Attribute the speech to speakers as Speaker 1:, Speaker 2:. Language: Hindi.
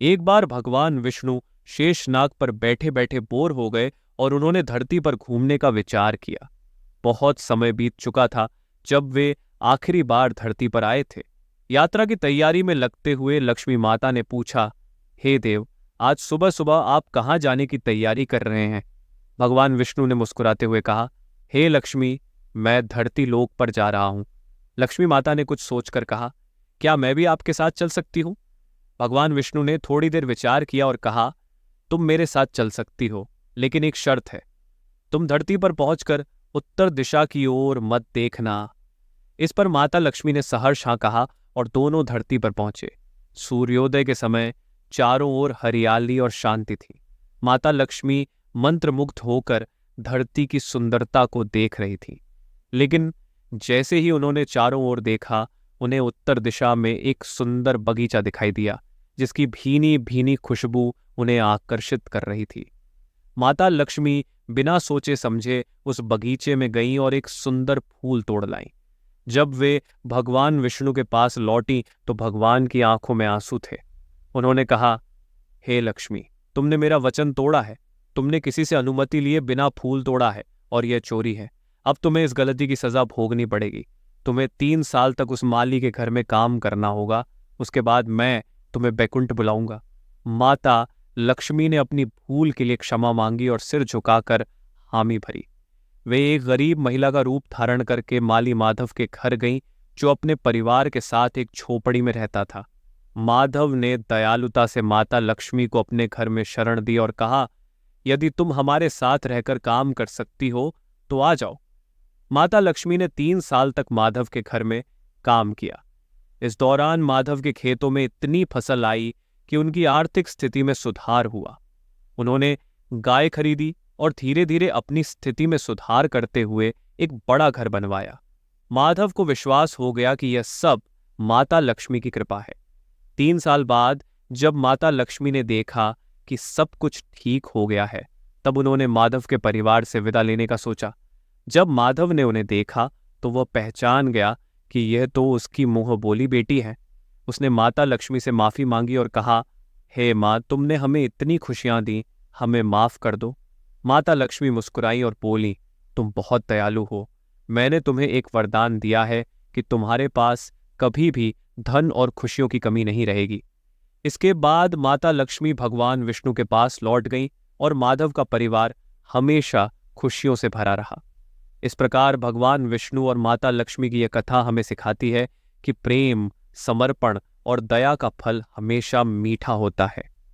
Speaker 1: एक बार भगवान विष्णु शेषनाग पर बैठे बैठे बोर हो गए और उन्होंने धरती पर घूमने का विचार किया। बहुत समय बीत चुका था जब वे आखिरी बार धरती पर आए थे। यात्रा की तैयारी में लगते हुए लक्ष्मी माता ने पूछा, हे देव, आज सुबह सुबह आप कहाँ जाने की तैयारी कर रहे हैं? भगवान विष्णु ने मुस्कुराते हुए कहा, हे लक्ष्मी, मैं धरती लोक पर जा रहा हूं। लक्ष्मी माता ने कुछ सोचकर कहा, क्या मैं भी आपके साथ चल सकती हूं? भगवान विष्णु ने थोड़ी देर विचार किया और कहा, तुम मेरे साथ चल सकती हो, लेकिन एक शर्त है। तुम धरती पर पहुंचकर उत्तर दिशा की ओर मत देखना। इस पर माता लक्ष्मी ने सहर्ष हाँ कहा और दोनों धरती पर पहुंचे। सूर्योदय के समय चारों ओर हरियाली और शांति थी। माता लक्ष्मी मंत्रमुग्ध होकर धरती की सुंदरता को देख रही थी। लेकिन जैसे ही उन्होंने चारों ओर देखा, उन्हें उत्तर दिशा में एक सुंदर बगीचा दिखाई दिया, जिसकी भीनी भीनी खुशबू उन्हें आकर्षित कर रही थी। माता लक्ष्मी बिना सोचे समझे उस बगीचे में गईं और एक सुंदर फूल तोड़ लाईं। जब वे भगवान विष्णु के पास लौटी तो भगवान की आंखों में आंसू थे। उन्होंने कहा, हे लक्ष्मी, तुमने मेरा वचन तोड़ा है। तुमने किसी से अनुमति लिए बिना फूल तोड़ा है और यह चोरी है। अब तुम्हें इस गलती की सजा भोगनी पड़ेगी। तुम्हें 3 साल तक उस माली के घर में काम करना होगा। उसके बाद मैं तुम्हें बैकुंठ बुलाऊंगा। माता लक्ष्मी ने अपनी भूल के लिए क्षमा मांगी और सिर झुकाकर हामी भरी। वे एक गरीब महिला का रूप धारण करके माली माधव के घर गईं, जो अपने परिवार के साथ एक झोपड़ी में रहता था। माधव ने दयालुता से माता लक्ष्मी को अपने घर में शरण दी और कहा, यदि तुम हमारे साथ रहकर काम कर सकती हो तो आ जाओ। माता लक्ष्मी ने 3 साल तक माधव के घर में काम किया। इस दौरान माधव के खेतों में इतनी फसल आई कि उनकी आर्थिक स्थिति में सुधार हुआ। उन्होंने गाय खरीदी और धीरे धीरे अपनी स्थिति में सुधार करते हुए एक बड़ा घर बनवाया। माधव को विश्वास हो गया कि यह सब माता लक्ष्मी की कृपा है। 3 साल बाद जब माता लक्ष्मी ने देखा कि सब कुछ ठीक हो गया है, तब उन्होंने माधव के परिवार से विदा लेने का सोचा। जब माधव ने उन्हें देखा तो वह पहचान गया कि यह तो उसकी मुंह बोली बेटी है। उसने माता लक्ष्मी से माफी मांगी और कहा, हे माँ, तुमने हमें इतनी खुशियां दी, हमें माफ कर दो। माता लक्ष्मी मुस्कुराई और बोली, तुम बहुत दयालु हो। मैंने तुम्हें एक वरदान दिया है कि तुम्हारे पास कभी भी धन और खुशियों की कमी नहीं रहेगी। इसके बाद माता लक्ष्मी भगवान विष्णु के पास लौट गईं और माधव का परिवार हमेशा खुशियों से भरा रहा। इस प्रकार भगवान विष्णु और माता लक्ष्मी की यह कथा हमें सिखाती है कि प्रेम, समर्पण और दया का फल हमेशा मीठा होता है।